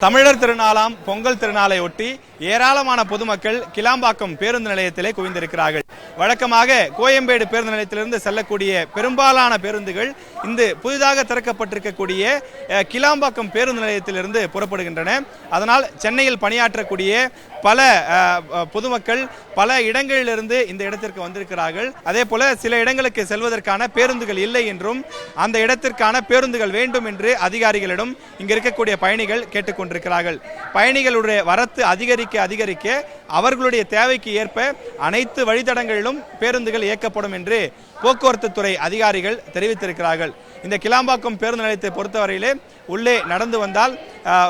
தமிழர் திருநாளாம் பொங்கல் திருநாளை ஒட்டி ஏராளமான பொதுமக்கள் கிளாம்பாக்கம் பேருந்து நிலையத்திலே குவிந்திருக்கிறார்கள். வழக்கமாக கோயம்பேடு பேருந்து நிலையத்திலிருந்து செல்லக்கூடிய பெரும்பாலான பேருந்துகள் இந்த புதிதாக திறக்கப்பட்டிருக்கக்கூடிய கிளாம்பாக்கம் பேருந்து நிலையத்திலிருந்து புறப்படுகின்றன. அதனால் சென்னையில் பணியாற்றக்கூடிய பல பொதுமக்கள் பல இடங்களிலிருந்து இந்த இடத்திற்கு வந்திருக்கிறார்கள். அதே போல சில இடங்களுக்கு செல்வதற்கான பேருந்துகள் இல்லை என்றும் அந்த இடத்திற்கான பேருந்துகள் வேண்டும் என்று அதிகாரிகளிடம் இங்க இருக்கக்கூடிய பயணிகள் கேட்டுக்கொண்டிருக்கிறார்கள். பயணிகளுடைய வரத்து அதிகரிக்க அவர்களுடைய தேவைக்கு ஏற்ப அனைத்து வழித்தடங்களிலும் பேருந்துகள் இயக்கப்படும் என்று போக்குவரத்து துறை அதிகாரிகள் தெரிவித்திருக்கிறார்கள். இந்த கிளாம்பாக்கம் பேருந்து நிலையத்தை பொறுத்தவரையிலே உள்ளே நடந்து வந்தால்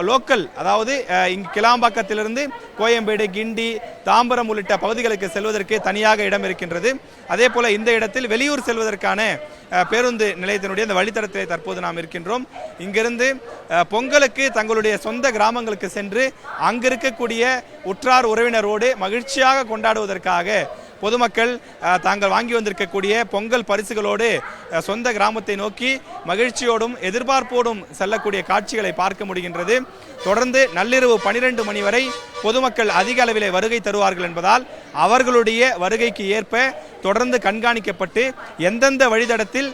லோக்கல், அதாவது இங்கு கிளாம்பாக்கத்திலிருந்து கோயம்பேடு, கிண்டி, தாம்பரம் உள்ளிட்ட பகுதிகளுக்கு செல்வதற்கு தனியாக இடம் இருக்கின்றது. அதே போல இந்த இடத்தில் வெளியூர் செல்வதற்கான பேருந்து நிலையத்தினுடைய இந்த வழித்தடத்திலே தற்போது நாம் இருக்கின்றோம். இங்கிருந்து பொங்கலுக்கு தங்களுடைய சொந்த கிராமங்களுக்கு சென்று அங்கிருக்கக்கூடிய உற்றார் உறவினரோடு மகிழ்ச்சியாக கொண்டாடுவதற்காக பொதுமக்கள் தாங்கள் வாங்கி வந்திருக்கக்கூடிய பொங்கல் பரிசுகளோடு சொந்த கிராமத்தை நோக்கி மகிழ்ச்சியோடும் எதிர்பார்ப்போடும் செல்லக்கூடிய காட்சிகளை பார்க்க முடிகின்றது. தொடர்ந்து நள்ளிரவு 12 மணி வரை பொதுமக்கள் அதிக அளவிலே வருகை தருவார்கள் என்பதால் அவர்களுடைய வருகைக்கு ஏற்ப தொடர்ந்து கண்காணிக்கப்பட்டு எந்தெந்த வழித்தடத்தில்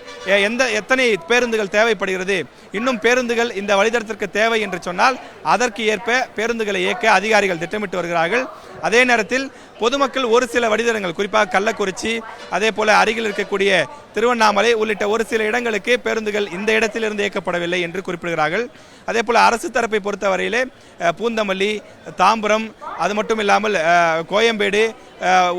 எத்தனை பேருந்துகள் தேவைப்படுகிறது, இன்னும் பேருந்துகள் இந்த வழித்தடத்திற்கு தேவை என்று சொன்னால் அதற்கு ஏற்ப பேருந்துகளை இயக்க அதிகாரிகள் திட்டமிட்டு வருகிறார்கள். அதே நேரத்தில் பொதுமக்கள் ஒரு சில வழித்தடங்கள், குறிப்பாக கள்ளக்குறிச்சி, அதே போல அருகில் இருக்கக்கூடிய திருவண்ணாமலை உள்ளிட்ட ஒரு சில இடங்களுக்கு பேருந்துகள் இந்த இடத்திலிருந்து இயக்கப்படவில்லை என்று குறிப்பிடுகிறார்கள். அதே போல அரசு தரப்பை பொறுத்தவரையிலே பூந்தமல்லி, தாம்பரம், அது மட்டும் இல்லாமல் கோயம்பேடு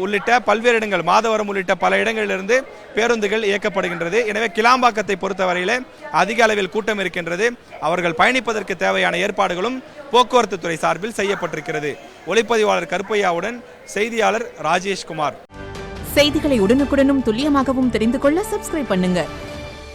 உள்ளிட்ட பல்வேறு இடங்கள், மாதவரம் உள்ளிட்ட பல இடங்களிலிருந்து பேருந்துகள் இயக்கப்படுகின்றது. எனவே கிளாம்பாக்கத்தை பொறுத்தவரையிலே அதிக அளவில் கூட்டம் இருக்கின்றது. அவர்கள் பயணிப்பதற்கு தேவையான ஏற்பாடுகளும் போக்குவரத்து துறை சார்பில் செய்யப்பட்டிருக்கிறது. ஒளிப்பதிவாளர் கருப்பையாவுடன் செய்தியாளர் ராஜேஷ்குமார். செய்திகளை உடனுக்குடனும் துல்லியமாகவும் தெரிந்து கொள்ள சப்ஸ்கிரைப் பண்ணுங்க.